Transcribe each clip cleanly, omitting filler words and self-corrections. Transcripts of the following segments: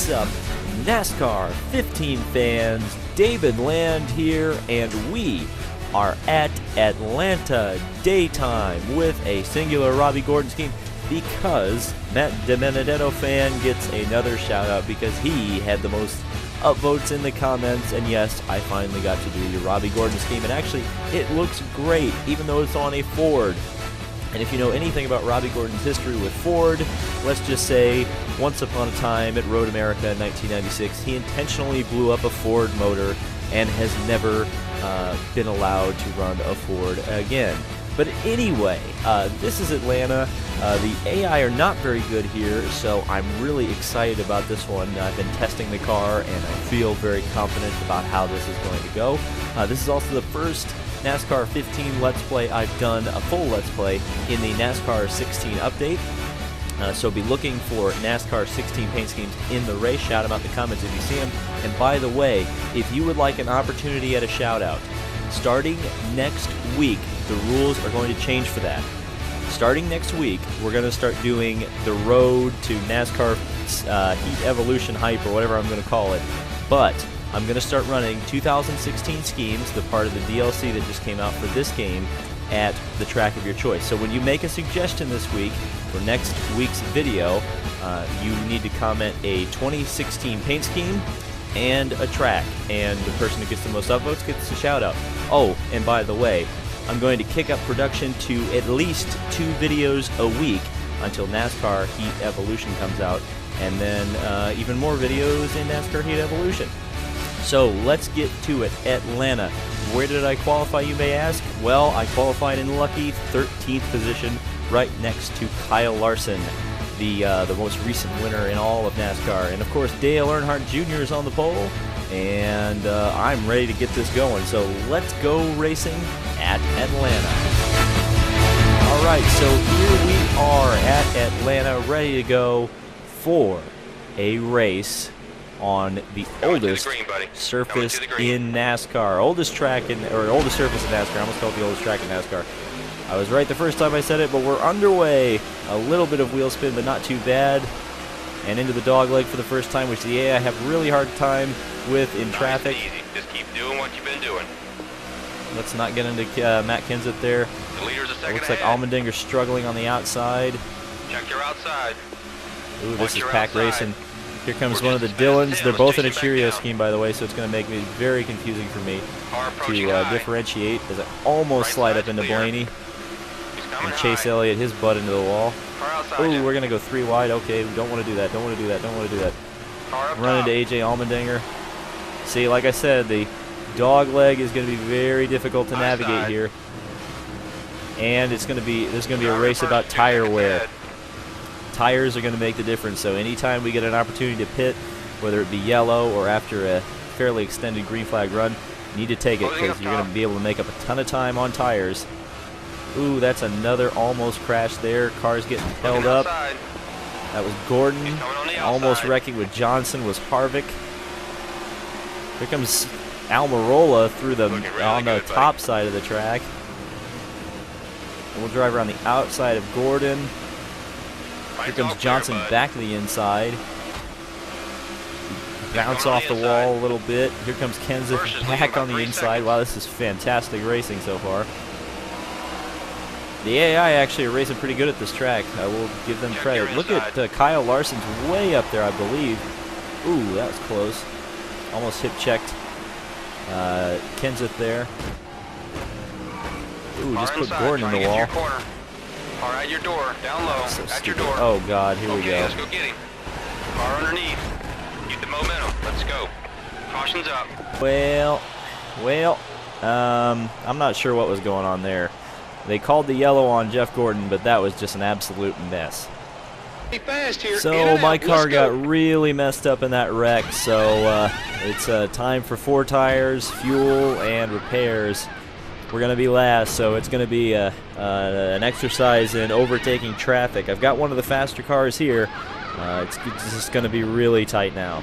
What's up, NASCAR 15 fans? David Land here, and we are at Atlanta daytime with a singular Robbie Gordon scheme because Matt DiBenedetto fan gets another shout out because he had the most upvotes in the comments, and yes, I finally got to do your Robbie Gordon scheme, and actually it looks great even though it's on a Ford. And if you know anything about Robbie Gordon's history with Ford, let's just say once upon a time at Road America in 1996, he intentionally blew up a Ford motor and has never been allowed to run a Ford again. But anyway, this is Atlanta. The AI are not very good here, so I'm really excited about this one. I've been testing the car, and I feel very confident about how this is going to go. This is also the first NASCAR 15 Let's Play I've done, a full Let's Play, in the NASCAR 16 update. So be looking for NASCAR 16 paint schemes in the race. Shout them out in the comments if you see them. And by the way, if you would like an opportunity at a shout out, starting next week, the rules are going to change for that. Starting next week, we're going to start doing the road to NASCAR Heat Evolution Hype, or whatever I'm going to call it. But I'm going to start running 2016 schemes, the part of the DLC that just came out for this game, at the track of your choice. So when you make a suggestion this week for next week's video, you need to comment a 2016 paint scheme and a track, and the person who gets the most upvotes gets a shout out. Oh, and by the way, I'm going to kick up production to at least 2 videos a week until NASCAR Heat Evolution comes out, and then even more videos in NASCAR Heat Evolution. So let's get to it. Atlanta. Where did I qualify, you may ask? Well, I qualified in lucky 13th position, right next to Kyle Larson, the most recent winner in all of NASCAR. And of course, Dale Earnhardt Jr. is on the pole, and I'm ready to get this going. So let's go racing at Atlanta. All right, so here we are at Atlanta, ready to go for a race on the oldest surface in NASCAR. Oldest surface in NASCAR. I almost called it the oldest track in NASCAR. I was right the first time I said it, but we're underway. A little bit of wheel spin, but not too bad. And into the dog leg for the first time, which the AI have really hard time with in traffic. Easy. Just keep doing what you've been doing. Let's not get into Matt Kenseth there. The leader's a second It looks like ahead. Allmendinger's struggling on the outside. Check your outside. Ooh, this Watch is your pack outside. racing. Here comes We're one of the just as fast as Dylans. him. They're Let's both in a chase you back Cheerio down. scheme, by the way, so it's going to make me very confusing for me Car approaching to high. differentiate as I almost Right slide side's up into clear. Blaney He's coming and chase high. Elliott his butt into the wall. Car outside Ooh, you. we're going to go 3 wide. Okay, we don't want to do that. Don't want to do that. Don't want to do that. Car up Run top. into AJ Allmendinger. See, like I said, the dog leg is going to be very difficult to High navigate side. here. And it's going to be there's going to be a Driver race first, about 2 tire seconds wear. ahead. Tires are going to make the difference. So anytime we get an opportunity to pit, whether it be yellow or after a fairly extended green flag run, you need to take it Closing because up you're going to top. be able to make up a ton of time on tires. Ooh, that's another almost crash there. Car's getting held Looking up. outside. That was Gordon. He's coming on the Almost outside. wrecking with Johnson was Harvick. Here comes Almirola through the Looking really on the good, buddy. top side of the track. We'll drive around the outside of Gordon. Here Right's comes all clear, Johnson bud. back to the inside. Bounce coming on off the the wall a inside. little bit. Here comes Kenseth First is leading back by on the 3 inside. seconds. Wow, this is fantastic racing so far. The AI actually are racing pretty good at this track. I will give them Check credit. your Look at inside. Kyle Larson's way up there, I believe. Ooh, that was close. Almost hip checked Kenseth there. Ooh, Car just put inside, Gordon in trying the to get to wall. your corner. Car at your door, down low, So at your stupid. door. Oh God, here we Okay, go. let's go get him. Car underneath. Get the momentum. Let's go. Caution's up. Well, I'm not sure what was going on there. They called the yellow on Jeff Gordon, but that was just an absolute mess. Be fast here. In So and my out. car Let's go. got really messed up in that wreck, so it's time for 4 tires, fuel, and repairs. We're going to be last, so it's going to be an exercise in overtaking traffic. I've got one of the faster cars here. It's just going to be really tight now.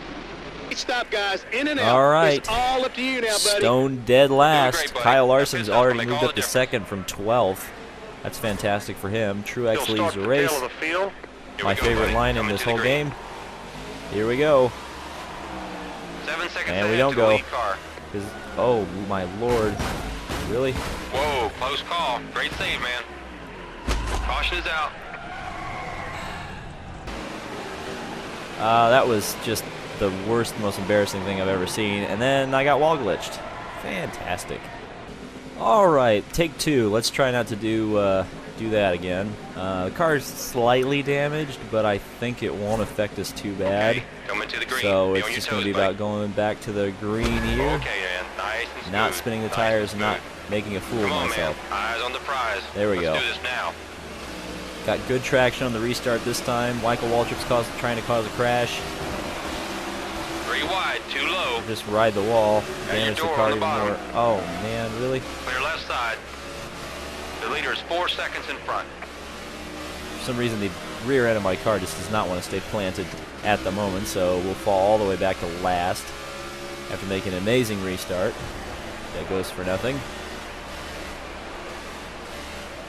Stop, guys. In and out. All right. It's all up to you now, buddy. Stone dead last. great, buddy. Kyle Now Larson's finish up already and make moved all up the to difference. second from 12th. That's fantastic for him. Truex He'll leads start the the race. tail of the field. Here My we go, favorite buddy. line in Coming this to the whole green. game. Here we go. 10 seconds And we ahead don't to the go. lead car. Oh my lord. Really? Whoa, close call. Great save, man. Caution is out. That was just the worst, most embarrassing thing I've ever seen. And then I got wall glitched. Fantastic. All right, take two. Let's try not to do that again. The car's slightly damaged, but I think it won't affect us too bad. Okay, coming to the green. So Be it's on your just going to be toes, about going back to the green here. Okay, man. Nice and smooth. Not spinning the Nice tires, and not smooth. making a fool of Come on, myself. man. Eyes on the prize. There we go. Let's do this now. Got good traction on the restart this time. Michael Waltrip's trying to cause a crash. 3 wide, too low. Just ride the wall, damage the door car on the even bottom. more. Oh man, really? Clear left side. The leader is 4 seconds in front. For some reason, the rear end of my car just does not want to stay planted at the moment, so we'll fall all the way back to last after making an amazing restart. That goes for nothing.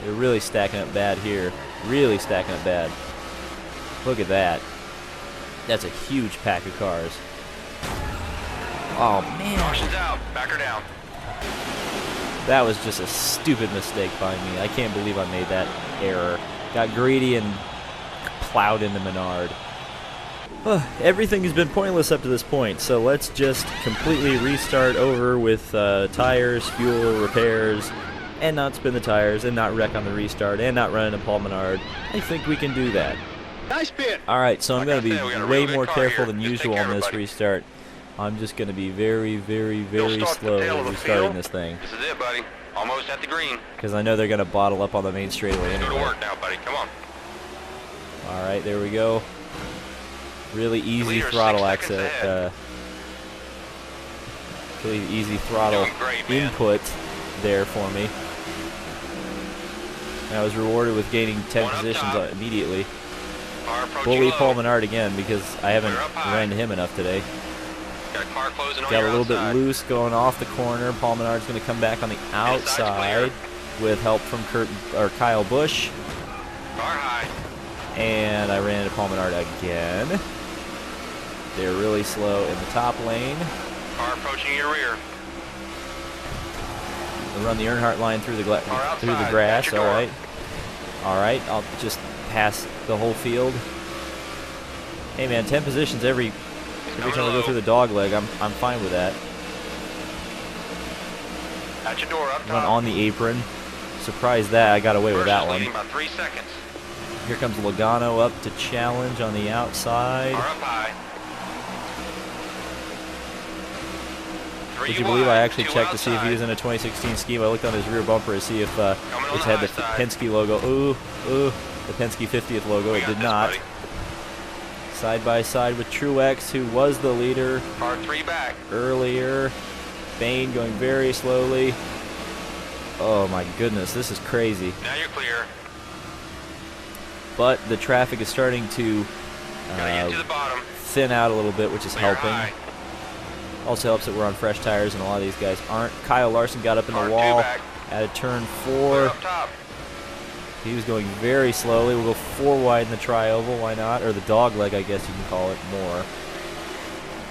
They're really stacking up bad here. Really stacking up bad. Look at that. That's a huge pack of cars. Oh man. Caution's out. Back her down. That was just a stupid mistake by me. I can't believe I made that error. Got greedy and plowed into Menard. Everything has been pointless up to this point, so let's just completely restart over with tires, fuel, repairs, and not spin the tires, and not wreck on the restart, and not run into Paul Menard. I think we can do that. Nice pit. Alright, so I'm Like going I to said, we got a be way real good more car careful here. than Just take usual care on of this it, buddy. restart. I'm just going to be very, very, You'll very start the slow tail of the restarting field. this thing. This is it, buddy. Almost at the green. Because I know they're going to bottle up on the main straightaway Let's go to anyway. work now, buddy. Come on. Alright, there we go. Really easy leader is throttle 6 seconds access. ahead. Really easy throttle Doing great, man. input there for me. And I was rewarded with gaining 10 One up positions top. immediately. Car approaching Bully low. Paul Menard again because I haven't Clear up high. ran to him enough today. Got a car closing on Got your a little bit outside. loose going off the corner. Paul Menard's going to come back on the outside with help from Kyle Busch. Car high. And I ran into Paul Menard again. They're really slow in the top lane. Car approaching your rear. We'll run the Earnhardt line through the Car outside. through the grass. At your All door. right. All right. I'll just pass the whole field. Hey man, 10 positions every time we go through the dog leg. I'm fine with that. At your door, up top. Run on the apron. Surprised that I got away with First that is one. leading by 3 seconds. Here comes Logano up to challenge on the outside. Car up high. Would you believe I actually checked to see if he was in a 2016 scheme? I looked on his rear bumper to see if it had the Penske logo. Ooh, the Penske 50th logo. It did not. Side by side with Truex, who was the leader Car 3 back. earlier. Bane going very slowly. Oh my goodness, this is crazy. Now you're clear. But the traffic is starting to Gotta get to the bottom. thin out a little bit, which is Clear helping. high. Also helps that we're on fresh tires, and a lot of these guys aren't. Kyle Larson got up in Car the 2 wall back. at turn Clear 4. up top. He was going very slowly. We'll go 4 wide in the tri-oval, why not? Or the dog leg, I guess you can call it more.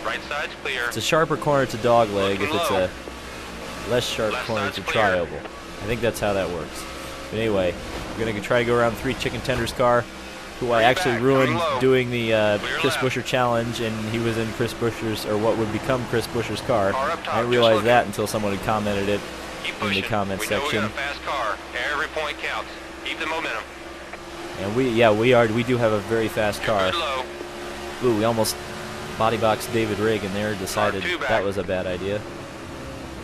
Right side's clear. It's a sharper corner to dog leg if Looking it's low. a less sharp Left corner side's to clear. tri-oval. I think that's how that works. But anyway, we're going to try to go around 3 Chicken Tenders car, who I Three actually back, ruined coming low. doing the Chris left. Buescher challenge, and he was in Chris Buescher's, or what would become Chris Buescher's car. Car up top, I didn't just realize looking. that until someone had commented it Keep in the pushing. comment We know we section. got a fast car. Every point counts. Keep the momentum. And we do have a very fast You're car. good low. Ooh, we almost body boxed David Reagan there. Decided Car 2 back. that was a bad idea.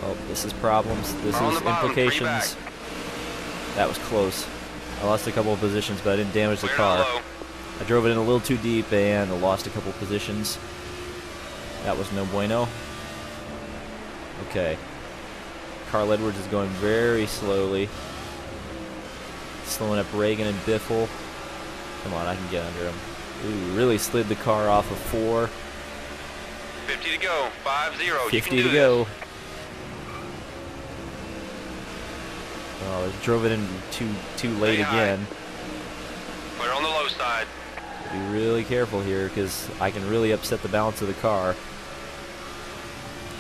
Oh, this is problems. This Car on is the bottom, 3 implications. That was close. I lost a couple of positions, but I didn't damage the Clear car. down low. I drove it in a little too deep and I lost a couple of positions. That was no bueno. Okay. Carl Edwards is going very slowly. Slowing up Reagan and Biffle. Come on, I can get under him. Ooh, really slid the car off of 4. 50 to go. 5-0. 50 to go. Oh, I drove it in too late Stay high. again. Put her on the low side. Be really careful here because I can really upset the balance of the car.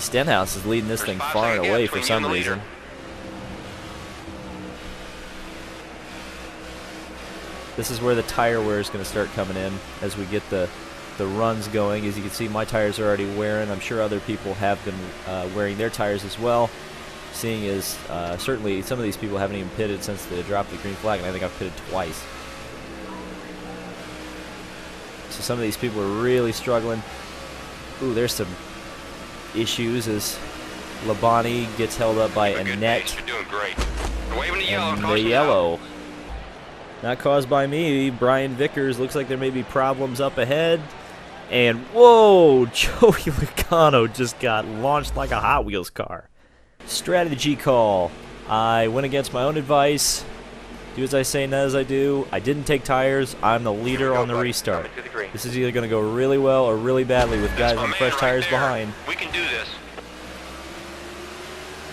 Stenhouse is leading this There's thing 5 far and second away gap for between some you and the leader. reason. This is where the tire wear is going to start coming in as we get the runs going. As you can see, my tires are already wearing. I'm sure other people have been wearing their tires as well. Seeing as certainly some of these people haven't even pitted since they dropped the green flag, and I think I've pitted twice. So some of these people are really struggling. Ooh, there's some issues as Labonte gets held up by Keep a good Annette. pace. You're doing great. You're waving the yellow. And the Caution's yellow. Not caused by me. Brian Vickers. Looks like there may be problems up ahead. And whoa, Joey Logano just got launched like a Hot Wheels car. Strategy call. I went against my own advice. Do as I say, not as I do. I didn't take tires. I'm the leader go, on the buddy. restart. Coming to the green. This is either going to go really well or really badly with guys That's my on man fresh right tires there. behind. We can do this.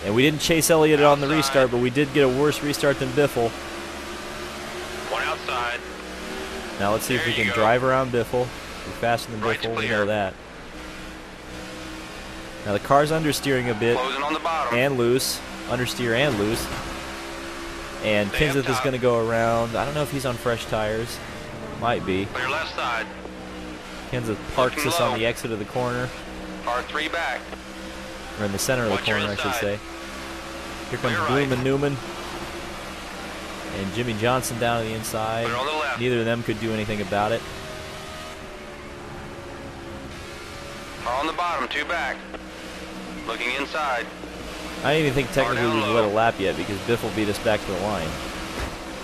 And we didn't chase Elliott on the Outside. restart, but we did get a worse restart than Biffle. One outside. Now let's see if There we you can go. drive around Biffle. We're faster than Right's Biffle, we clear. know that. Now the car's understeering a bit Closing on the bottom. and loose. Understeer and loose. And Stay up Kenseth is top. going to go around. I don't know if he's on fresh tires. Might be. Clear left side. Kenseth parks Looking us low. on the exit of the corner. Car 3 back. Or in the center of the Watch your corner, I should inside. say. Here comes Clear Bloom right. and Newman. And Jimmy Johnson down to the inside. Clear on the left. Neither of them could do anything about it. Car on the bottom, 2 back. Looking inside. I don't even think technically down we've low. led a lap yet because Biffle beat us back to the line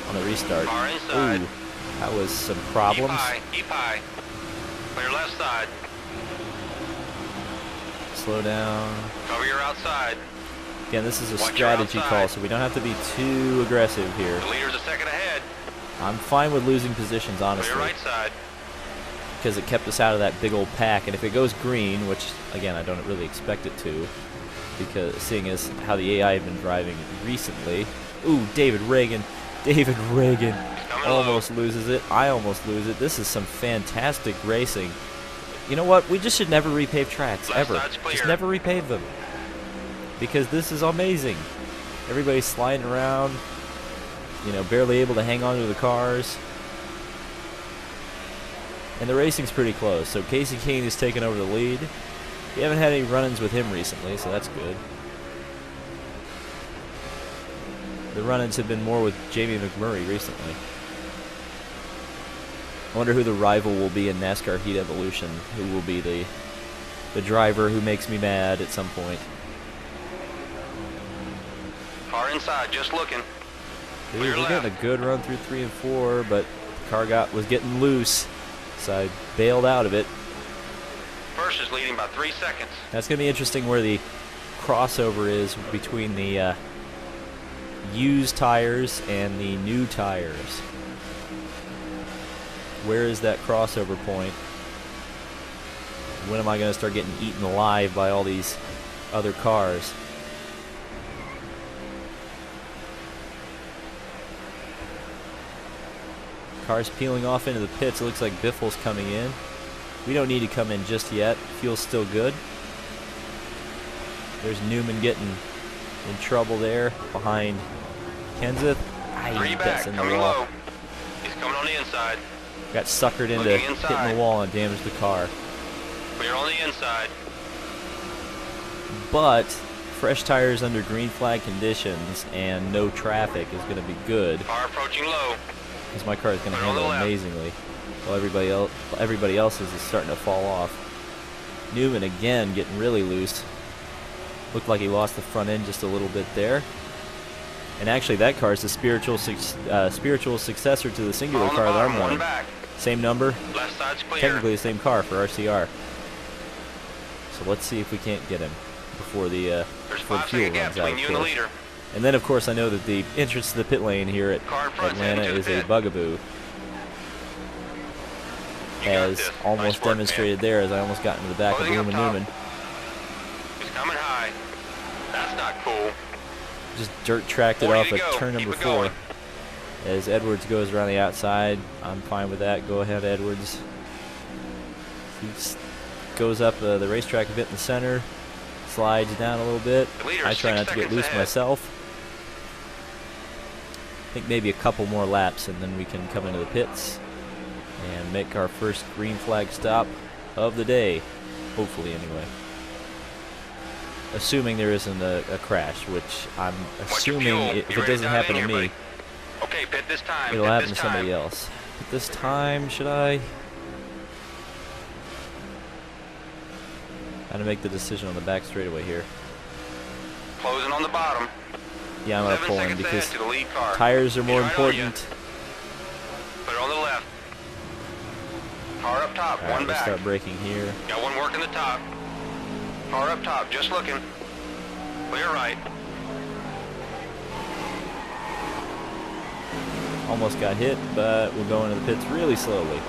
on the restart. Car inside. Ooh, that was some Keep problems. high, keep high. Clear left side. Slow down. Cover your outside. Again, this is a Watch your strategy outside. call, so we don't have to be too aggressive here. The leader's a second ahead. I'm fine with losing positions, Clear honestly, right side. because it kept us out of that big old pack. And if it goes green, which, again, I don't really expect it to, because seeing as how the AI have been driving recently. Ooh, David Reagan. David Reagan Coming almost loses it. I almost lose it. This is some fantastic racing. You know what? We just should never repave tracks, Left ever. side's clear. Just never repave them. Because this is amazing. Everybody's sliding around, you know, barely able to hang on to the cars. And the racing's pretty close. So Casey Kane is taking over the lead. We haven't had any run-ins with him recently, so that's good. The run-ins have been more with Jamie McMurray recently. I wonder who the rival will be in NASCAR Heat Evolution. Who will be the driver who makes me mad at some point. Car inside, just looking. Dude, Clear we're left. getting a good run through 3 and 4, but the car was getting loose, so I bailed out of it. First is leading by 3 seconds. That's going to be interesting where the crossover is between the used tires and the new tires. Where is that crossover point? When am I going to start getting eaten alive by all these other cars? Cars peeling off into the pits. It looks like Biffle's coming in. We don't need to come in just yet. Fuel's still good. There's Newman getting in trouble there behind Kenseth. 3 back, That's in the coming wall. low. He's coming on the inside. Got suckered into Looking hitting inside. the wall and damaged the car. Clear on the inside. But fresh tires under green flag conditions and no traffic is going to be good, Car approaching low. because my car is going to Clear on the handle it left. amazingly, while everybody else's is starting to fall off. Newman again getting really loose. Looked like he lost the front end just a little bit there. And actually, that car is the spiritual successor to the singular On the car that bottom, I'm 1 running. back. Same number, Left side's clear. technically the same car for RCR. So let's see if we can't get him before the There's before the 5 fuel second gap runs out, between of you and the course. leader. And then, of course, I know that the entrance to the pit lane here at Car in front's Atlanta heading to is the a pit. bugaboo, You got as this. almost Nice work, man. demonstrated there as I almost got into the back of Closing up Bloom and top. Newman. He's coming high. That's not cool. Just dirt tracked it 40 off to at go. turn Keep number it 4. going. As Edwards goes around the outside, I'm fine with that. Go ahead, Edwards. He goes up the racetrack a bit in the center. slides down a little bit. The leader I is try 6 not to get seconds loose ahead. myself. I think maybe a couple more laps and then we can come into the pits and make our first green flag stop of the day. Hopefully, anyway. Assuming there isn't a crash, which I'm Watch your assuming fuel. if Be it ready to doesn't dive happen in to here, me, buddy. Okay, pit this time. it'll pit happen to this somebody time. else. But this time, should I? I'm gonna make the decision on the back straightaway here. Closing on the bottom. Yeah, I'm gonna 7 pull in seconds ahead because to the lead car. tires are more He's right on you. important. Put it on the left. Car up top, All right, one let's back. start braking here. Got one working the top. Car up top, just looking. Clear right. Almost got hit, but we'll go into the pits really slowly.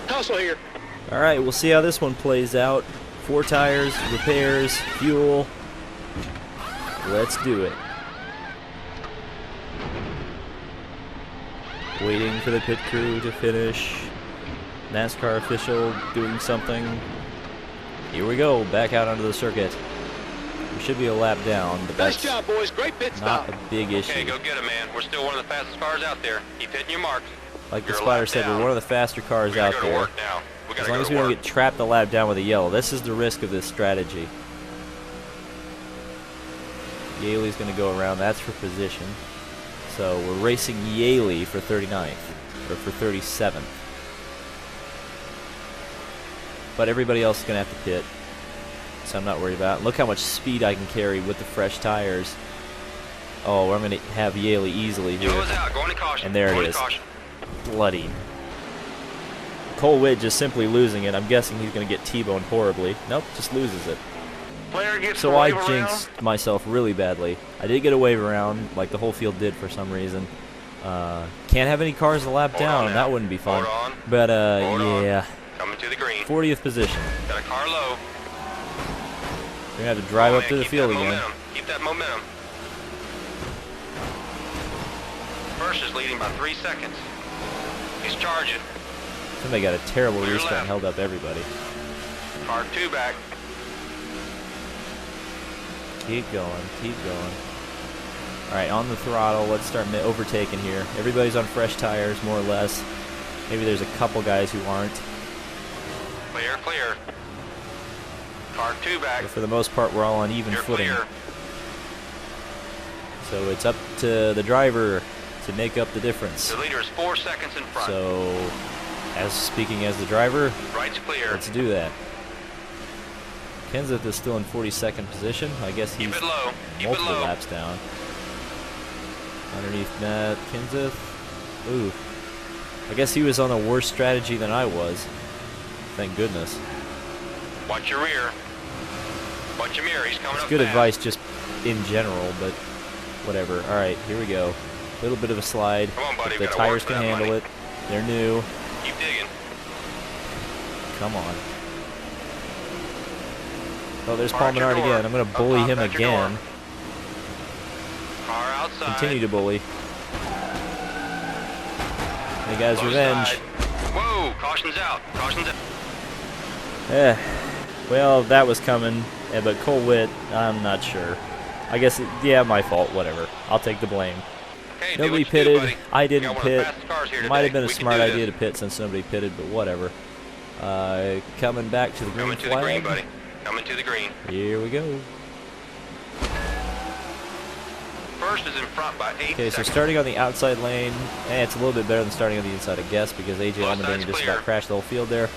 Hustle here. All right, we'll see how this one plays out. 4 tires, repairs, fuel. Let's do it. Waiting for the pit crew to finish. NASCAR official doing something. Here we go, back out onto the circuit. We should be a lap down, but Nice that's job, boys. Great pit not stop. a big issue. Okay, go get him, man. We're still one of the fastest cars out there. Keep hitting your marks. Like the You're a spotter lap said, down. we're one of the faster cars We gotta out go to there. work now. We gotta As long go as to we don't work. get trapped a lap down with a yellow. This is the risk of this strategy. Yaley's going to go around. That's for position. So we're racing Yaley for 39th, or for 37th. But everybody else is going to have to pit, so I'm not worried about it. Look how much speed I can carry with the fresh tires. Oh, I'm going to have Yaley easily here. Yellow's out, going to caution. And there it Going to is. caution. Bloody. Cole Witt just simply losing it. I'm guessing he's going to get T-boned horribly. Nope, just loses it. Player gets So the I wave around. jinxed myself really badly. I did get a wave around, like the whole field did for some reason. Can't have any cars a lap Hold down. on now. That wouldn't be fun. Hold on. But Hold on. yeah, Coming to the green. 40th position. Got a car low. We're gonna have to drive Oh, up man, to the keep field that again. momentum. Keep that momentum. First is leading by 3 seconds. He's charging. Somebody got a terrible Clear restart left. and held up everybody. Car 2 back. Keep going, keep going. All right, on the throttle. Let's start overtaking here. Everybody's on fresh tires, more or less. Maybe there's a couple guys who aren't. Clear, clear. Car 2 back. But for the most part, we're all on even You're footing. clear. So it's up to the driver to make up the difference. The leader is 4 seconds in front. So, speaking as the driver, Right's clear. let's do that. Kenseth is still in 42nd position. I guess he's Keep it low. Keep it multiple low. laps down. Underneath Matt Kenseth. Ooh. I guess he was on a worse strategy than I was. Thank goodness. Watch your rear. Watch your mirror. He's coming It's up good fast. advice just in general, but whatever. All right, here we go. A little bit of a slide. Come on, buddy. But We the gotta work tires for can that handle money. it. They're new. Keep digging. Come on. Oh, there's Park Paul your Menard door. again. I'm going to Up bully top, him back your again. door. Car outside. Continue to bully. He got his Low revenge. side. Whoa! Caution's out. Caution's out. Well, that was coming. Yeah, but Cole Witt, I'm not sure. I guess, yeah, my fault. Whatever. I'll take the blame. Okay, do Nobody what you do, pitted. buddy. I You didn't got one of the pit. fastest cars here Might have today. been a We can smart do idea this. to pit since nobody pitted, but whatever. Coming back to the green Coming to flag. the green, buddy. Coming to the green. Here we go. First is in front by 8 Okay, so seconds. starting on the outside lane, it's a little bit better than starting on the inside, I guess, because AJ Low Allmendinger side's just clear. about crashed the whole field there.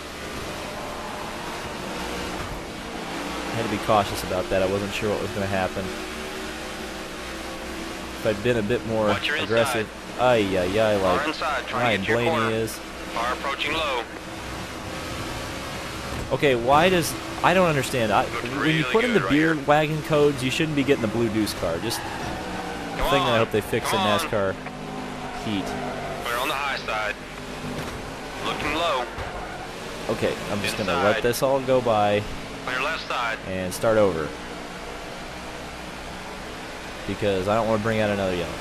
I had to be cautious about that. I wasn't sure what was going to happen. If I'd been a bit more Watch your inside. aggressive. Ay, Car like inside, trying Ryan to get to your Blaney corner. is. Car approaching low. Okay, why does... I don't understand. Looks When you really put in good the right beer here. wagon codes, you shouldn't be getting the blue deuce car. Just a Come thing that I on. hope they fix in Come on. NASCAR Heat. We're on the high side. Looking low. Okay, I'm just going to Inside. let this all go by Clear left side. and start over. Because I don't want to bring out another yellow.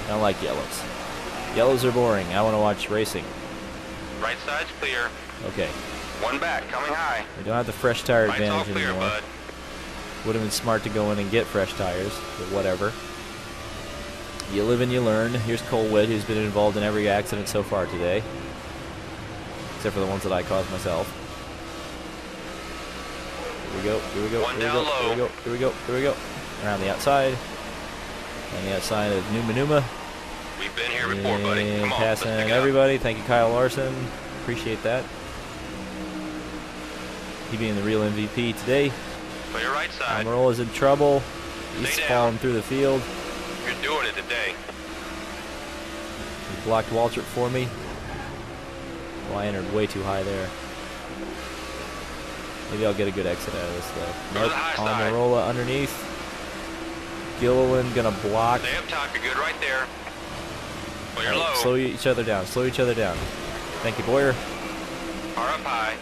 I don't like yellows. Yellows are boring. I want to watch racing. Right side's clear. Okay. One back, coming high. We don't have the fresh tire Right's all advantage clear, anymore. bud. Would have been smart to go in and get fresh tires, but whatever. You live and you learn. Here's Cole Witt, who's been involved in every accident so far today, except for the ones that I caused myself. Here we go, here we go, One here we down go, low. here we go, here we go, here we go. Around the outside. On the outside of Numa. We've been here before, buddy. And Come on, passing let's pick it up. everybody. Thank you, Kyle Larson. Appreciate that. He being the real MVP today. Play your right side. Almirola is in trouble. He's Stay down. falling through the field. You're doing it today. He blocked Waltrip for me. Well, I entered way too high there. Maybe I'll get a good exit out of this, though. Go to Nope. the high side. Almirola underneath. Gilliland gonna block. Stay up top. You're good right there. Well, you're Alright, low. slow each other down. Slow each other down. Thank you, Boyer. Car up high.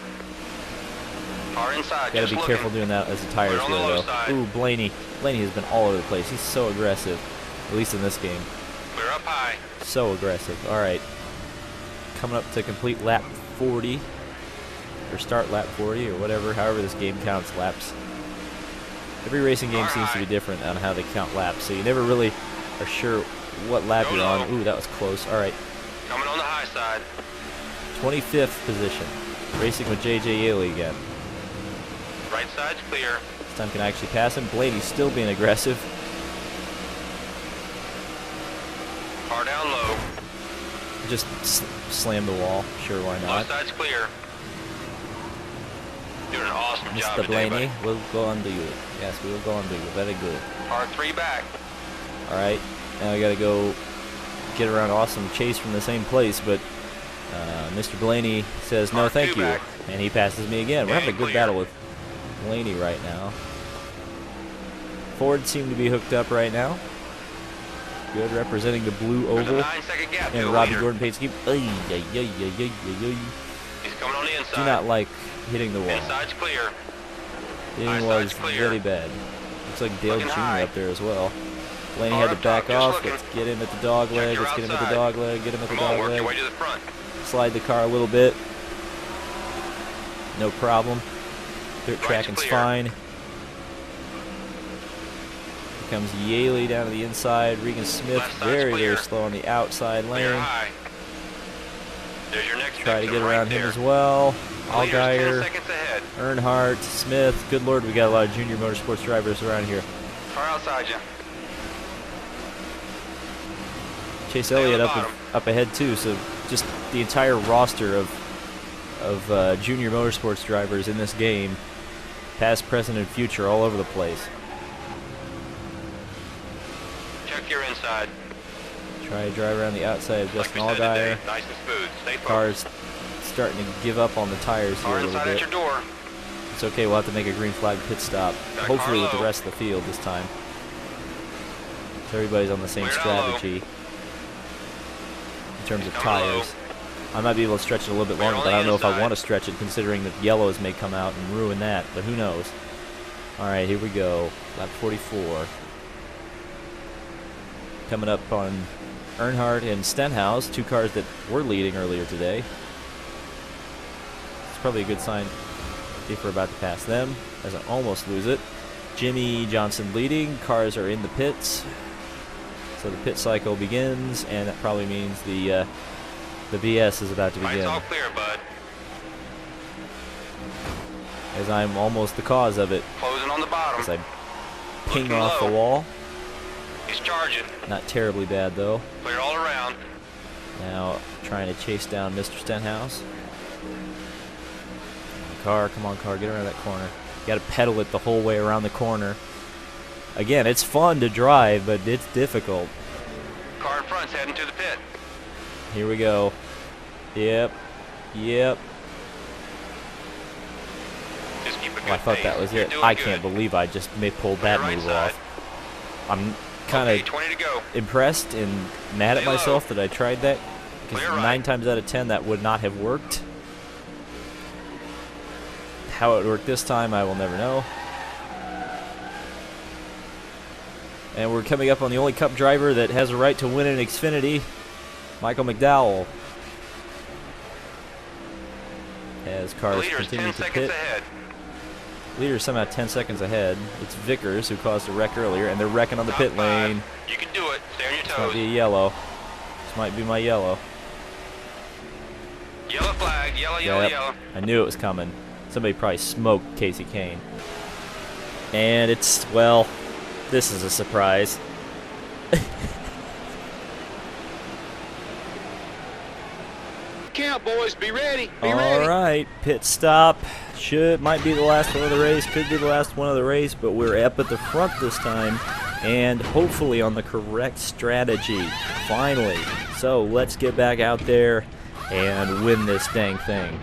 Car inside. Gotta just be looking. careful doing that as the tires We're on the go, low though. side. Ooh, Blaney. Blaney has been all over the place. He's so aggressive. At least in this game. We're up high. So aggressive. Alright. Coming up to complete lap 40. Or start lap 40 or whatever. However this game counts laps. Every racing game seems to be different on how they count laps. So you never really are sure what lap Go you're on. low. Ooh, that was close. Alright. Coming on the high side. 25th position. Racing with J.J. Yaley again. Right side's clear. This time can I actually pass him. Blaney's still being aggressive. Car down low. Just slam the wall. Sure, why Low not? side's clear. Doing an awesome job Mr. today, Blaney, buddy. we'll go on to you. Yes, we will go on to you. Very good. Car 3 back. Alright, now I gotta go get around Awesome Chase from the same place, but Mr. Blaney says no Car thank 2 you, back. and he passes me again. We're having a And good clear. battle with Blaney right now. Ford seem to be hooked up right now. Good, representing the blue There's a oval. 9-second gap to And the Robbie leader. Gordon Pates keep. He's coming on the inside. Do not like hitting the wall. Inside's clear. Hitting High was side's clear. very bad. Looks like Dale Looking Jr. high. up there as well. Blaney Car had to up back top, just off. looking. Let's get him at the dog leg. your Let's get him at the outside. dog leg. Get him at the Come on, dog work your way leg. to the front. Slide the car a little bit. No problem. Dirt tracking's clear. fine. Here comes Yaley down to the inside. Regan Smith Left side's very, clear. very slow on the outside Clear lane. high. There's your next Try to victim get right around him there. as well. Leader's 10 Allgaier, seconds ahead. Earnhardt, Smith. Good lord, we got a lot of junior motorsports drivers around here. Car outside you. Chase Stay on Elliott the up bottom. up ahead too. So just the entire roster of junior motorsports drivers in this game, past, present, and future, all over the place. Check your inside. Try to drive around the outside of Like Justin we said today, Allgaier. nice and smooth. Stay focused. Car's starting to give up on the tires here Car a little inside at bit. your door. It's okay. We'll have to make a green flag pit stop. Got a Hopefully car with the low. rest of the field this time. So everybody's on the same Clear down low. strategy in terms of He's coming low. tires. I might be able to stretch it a little bit Clear longer, on but the I don't know if I inside. want to stretch it considering that yellows may come out and ruin that, but who knows. Alright, here we go. Lap 44. Coming up on Earnhardt and Stenhouse, two cars that were leading earlier today. It's probably a good sign if we're about to pass them, as I almost lose it. Jimmy Johnson leading. Cars are in the pits. So the pit cycle begins, and that probably means the BS is about to Lights begin. all clear, bud. As I'm almost the cause of it, Closing on the bottom. as I ping Looking off low. the wall. He's charging. Not terribly bad, though. Clear all around. Now trying to chase down Mr. Stenhouse. Car, come on, car, get around that corner. You got to pedal it the whole way around the corner. Again, it's fun to drive, but it's difficult. Car in front's heading to the pit. Here we go. Yep. Yep. Just keep a good Oh, I thought pace. that was You're it. doing I good. can't believe I just pulled that Clear right move side. off. I'm kind Okay, of 20 to go. impressed and mad at Stay low. myself that I tried that. Because Clear right. 9 times out of 10 that would not have worked. How it worked this time, I will never know. And we're coming up on the only Cup driver that has a right to win in Xfinity, Michael McDowell. As The cars leader's continue 10 to seconds pit. ahead. Leader's somehow 10 seconds ahead. It's Vickers who caused a wreck earlier, and they're wrecking on the pit lane. You can do it. Stay on your This might toes. be a yellow. This might be my yellow. Yellow flag. Yellow, yellow, Yep. yellow. I knew it was coming. Somebody probably smoked Casey Kane. And it's, well, this is a surprise. Count, boys. Be ready. Be All ready. right, pit stop. Might be the last one of the race. Could be the last one of the race, but we're up at the front this time, and hopefully on the correct strategy. Finally. So let's get back out there and win this dang thing.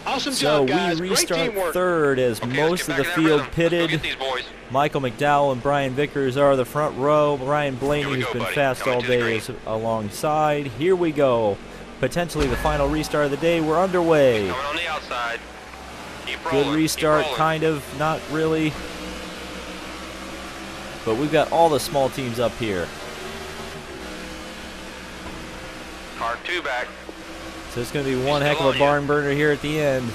Awesome So job, guys. we Great restart teamwork. third as Okay, most let's of get the back in that field rhythm. Let's go pitted. get these boys. Michael McDowell and Brian Vickers are the front row. Ryan Blaney, Here we who's go, been buddy. fast Coming all to the day, green. is alongside. Here we go. Potentially the final restart of the day. We're underway. Coming on the outside. Keep rolling. Good restart, Keep rolling. kind of, not really. But we've got all the small teams up here. Car 2 back. So it's going to be one heck of still a on barn burner here at the end.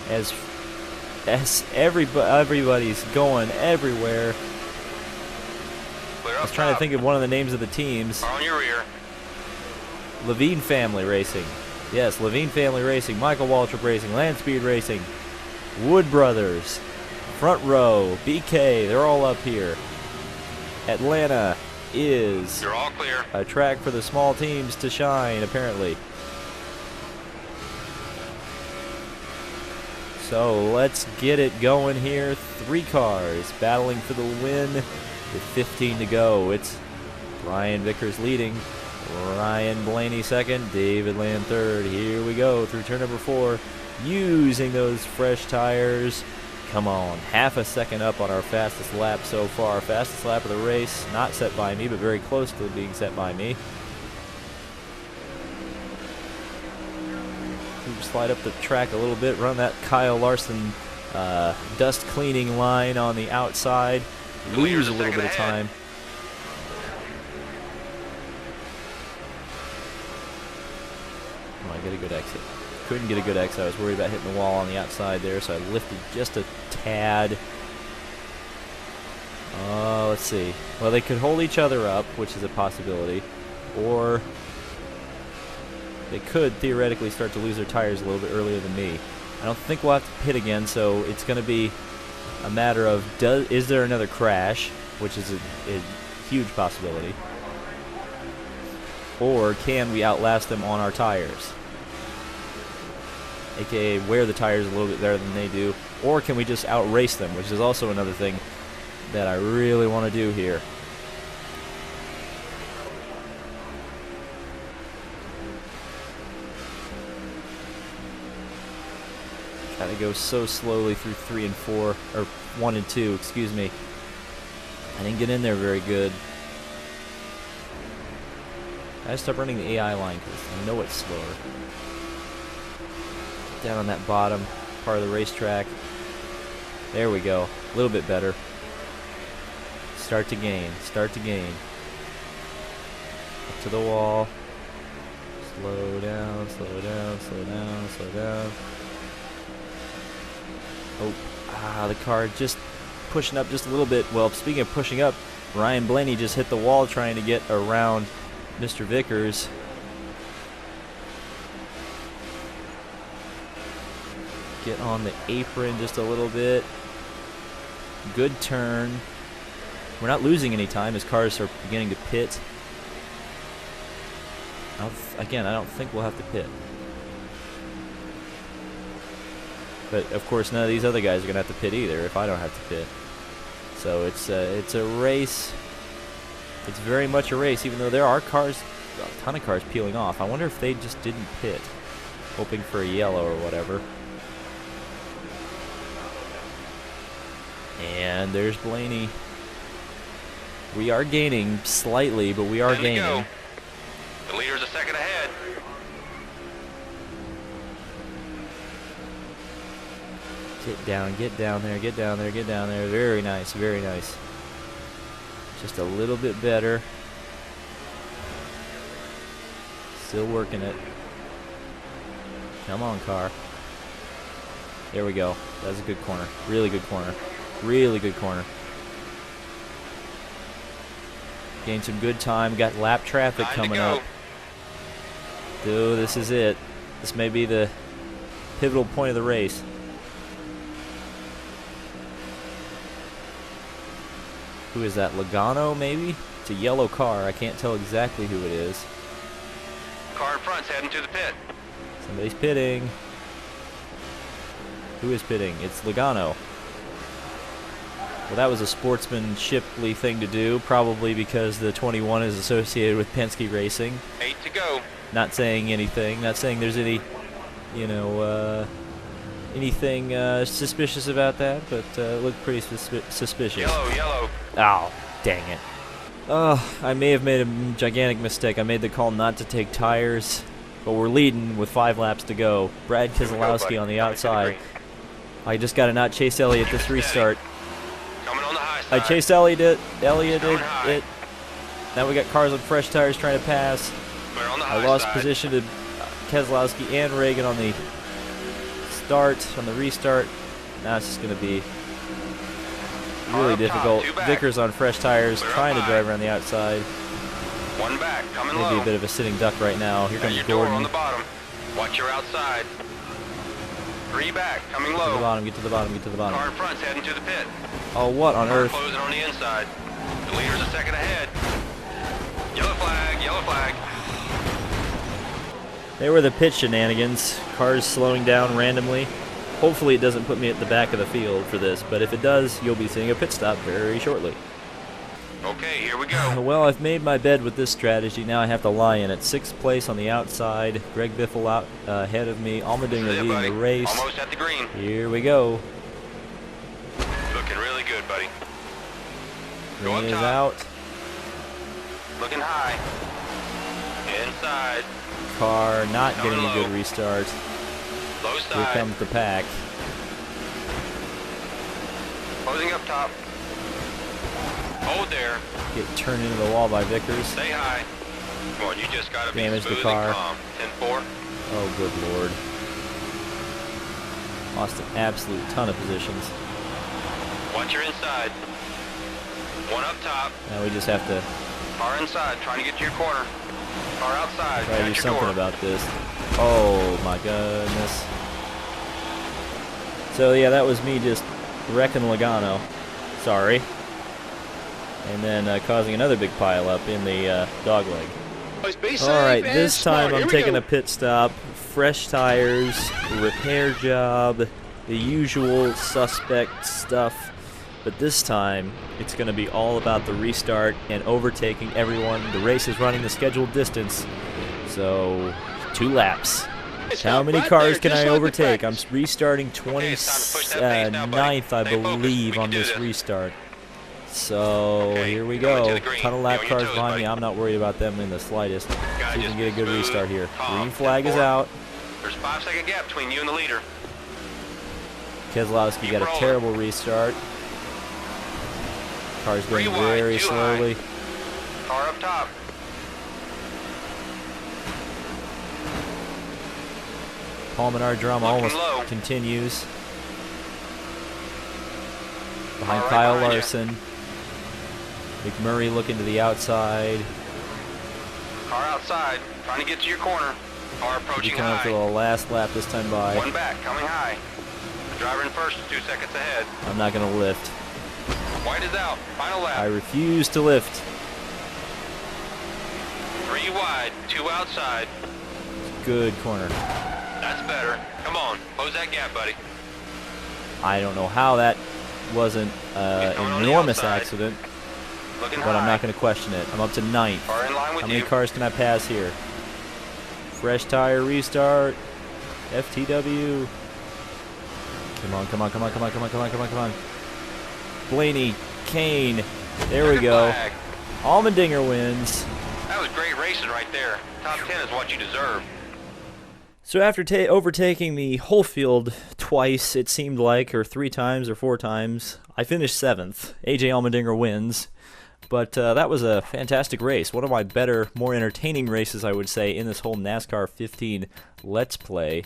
As everybody's going everywhere. Clear I up was trying to top. think of one of the names of the teams. Car on your rear. Levine Family Racing. Yes, Levine Family Racing, Michael Waltrip Racing, Landspeed Racing, Wood Brothers, Front Row, BK, they're all up here. Atlanta is You're all clear. a track for the small teams to shine, apparently. So let's get it going here. 3 cars battling for the win with 15 to go. It's Brian Vickers leading, Ryan Blaney second, David Land third. Here we go through turn number 4, using those fresh tires. Come on, half a second up on our fastest lap so far. Fastest lap of the race, not set by me, but very close to being set by me. Slide up the track a little bit, run that Kyle Larson dust cleaning line on the outside, lose a little bit of time. I get a good exit. Couldn't get a good exit. I was worried about hitting the wall on the outside there, so I lifted just a tad. Let's see. Well, they could hold each other up, which is a possibility, or they could theoretically start to lose their tires a little bit earlier than me. I don't think we'll have to pit again, so it's going to be a matter of is there another crash, which is a huge possibility, or can we outlast them on our tires, aka wear the tires a little bit better than they do, or can we just outrace them, which is also another thing that I really want to do here. Try to go so slowly through 3 and 4, or 1 and 2, excuse me. I didn't get in there very good. I just stopped running the AI line because I know it's slower. Down on that bottom part of the racetrack. There we go. A little bit better. Start to gain. Start to gain. Up to the wall. Slow down, slow down, slow down, slow down. Oh, the car just pushing up just a little bit. Well, speaking of pushing up, Ryan Blaney just hit the wall trying to get around Mr. Vickers. Get on the apron just a little bit. Good turn. We're not losing any time as cars are beginning to pit. Again, I don't think we'll have to pit. But of course, none of these other guys are gonna have to pit either if I don't have to pit. So it's a race. It's very much a race, even though there are cars, a ton of cars peeling off. I wonder if they just didn't pit, hoping for a yellow or whatever. And there's Blaney. We are gaining slightly, but we are Time to go. gaining. The leader's a second ahead. Get down there, get down there, get down there. Very nice, very nice. Just a little bit better. Still working it. Come on, car. There we go. That was a good corner. Really good corner. Really good corner. Gained some good time. Got lap traffic coming up. Dude, this is it. This may be the pivotal point of the race. Who is that? Logano, maybe? It's a yellow car. I can't tell exactly who it is. Car in front's heading to the pit. Somebody's pitting. Who is pitting? It's Logano. Well, that was a sportsmanshiply thing to do, probably because the 21 is associated with Penske Racing. 8 to go. Not saying anything. Not saying there's any, you know, anything suspicious about that, but it looked pretty suspicious. Yellow. Oh, dang it. I may have made a gigantic mistake. I made the call not to take tires, but we're leading with 5 laps to go. Brad Keselowski on the outside. I just got to not chase Elliott this restart. Coming on the high side. I chased Elliott. Elliott did it. Now we got cars on fresh tires trying to pass. We're on the I high lost side. position to Keselowski and Reagan on the restart. Now it's just going to be really difficult. Vickers on fresh tires, trying to drive around the outside. 1 back, coming Maybe low. a bit of a sitting duck right now. Here Got comes your door on Gordon. the bottom. Watch your outside. 3 back, coming Get to the low. bottom, get to the bottom, get to the bottom. Car in front's heading to the pit. Oh, what on Car earth? closing on the inside. The leader's a second ahead. Yellow flag, yellow flag. They were the pit shenanigans. Cars slowing down randomly. Hopefully it doesn't put me at the back of the field for this, but if it does, you'll be seeing a pit stop very shortly. Okay, here we go. Well, I've made my bed with this strategy. Now I have to lie in at 6th place on the outside. Greg Biffle out ahead of me. Allmendinger That's it, leading buddy. the race. Almost at the green. Here we go. Looking really good, buddy. Go Green up is top. out. Looking high. Inside. Car not Coming getting a good low. restart. Low Here side. comes the pack. Closing up top. Hold there. Get turned into the wall by Vickers. Stay high. Come on, you just gotta be Damage the smooth car. and calm. 10-4. Oh, good lord. Lost an absolute ton of positions. Watch your inside. 1 up top. Now we just have to Car inside, trying to get to your corner. Car outside. try to at do your something door. about this. Oh my goodness. So yeah, that was me just wrecking Logano. Sorry. And then causing another big pile up in the dog leg. Be safe All right, and this time smart. I'm Here we taking go. a pit stop. Fresh tires, repair job, the usual suspect stuff. But this time, it's going to be all about the restart and overtaking everyone. The race is running the scheduled distance, so 2 laps. How many Right cars there, can just I like the overtake? I'm practice. restarting Okay, it's time to push that pace now, buddy. 29th, I Stay focused. believe, We on can do this this. restart. So Okay, here we coming to go. the green. Ton of lap Be on your cars toes, behind buddy. me. I'm not worried about them in the slightest. See if we just can get a good smooth, restart here. calm. Green flag is 10-4. out. There's a 5-second gap between you and the leader. Keselowski Keep got a rolling. terrible restart. Car's going 3 wide, very 2 slowly. high. Car up top. Paul Menard drama Looking almost low. continues. Behind All right, Kyle behind you. Larson. McMurray looking to the outside. Car outside, trying to get to your corner. Car He approaching coming up for high. the last lap this time by. 1 back, coming high. The driver in first is 2 seconds ahead. I'm not going to lift. White is out. Final lap. I refuse to lift. 3 wide, 2 outside. Good corner. That's better. Come on, close that gap, buddy. I don't know how that wasn't He's coming on an the enormous outside. accident, Looking but high. I'm not going to question it. I'm up to 9th. Car in line with How many you. cars can I pass here? Fresh tire restart. FTW. Come on, come on, come on, come on, come on, come on, come on, come on. Blaney, Kane. There we Second go. flag. Allmendinger wins. That was great racing right there. Top 10 is what you deserve. So after overtaking the whole field twice, it seemed like, or 3 times or 4 times, I finished 7th. AJ Allmendinger wins. But that was a fantastic race. One of my better, more entertaining races, I would say, in this whole NASCAR 15 Let's Play.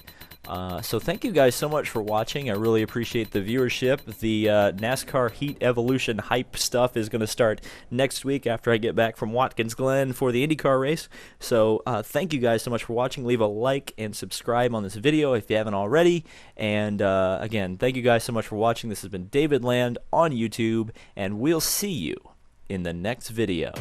So thank you guys so much for watching. I really appreciate the viewership. The NASCAR Heat Evolution hype stuff is going to start next week after I get back from Watkins Glen for the IndyCar race. So thank you guys so much for watching. Leave a like and subscribe on this video if you haven't already. And again, thank you guys so much for watching. This has been David Land on YouTube, and we'll see you in the next video.